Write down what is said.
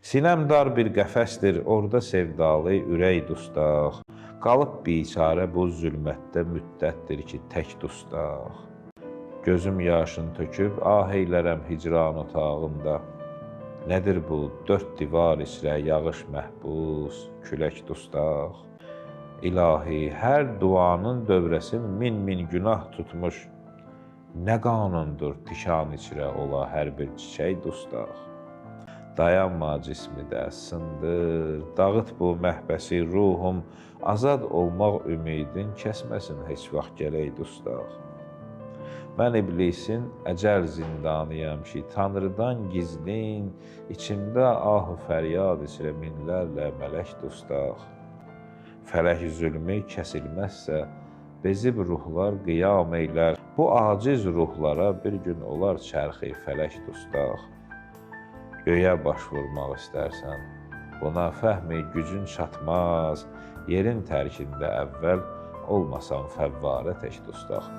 Sinəm dar bir qəfəsdir, orada sevdalı ürək dustaq. Qalıb biçarə bu zülmətdə müddətdir ki, tək dustaq. Gözüm yaşın töküb, ah eylərəm hicran otağında. Nədir bu, dörd divar içrə yağış məhbus, külək dustaq. İlahi, hər duanın dövrəsin min günah tutmuş. Nə qanundur tikan içrə ola hər bir çiçək dustaq. Dayanma cismi də sındır, dağıt bu məhbəsi ruhum, azad olmaq ümidin kəsməsin heç vaxt gələk dustaq. Mən iblisin əcəl zindanıyam ki, Tanrıdan gizlin, içimdə ah-ı fəryad içrə minlərlə mələk dustaq. Fələk zülmü kəsilməzsə, bezib ruhlar qiyam eylər, bu aciz ruhlara bir gün olar çərxi fələk dustaq. Göyə baş vurmaq istərsən, buna fəhmi gücün çatmaz, yerin tərkində əvvəl olmasan fəvvarə tək dustaq.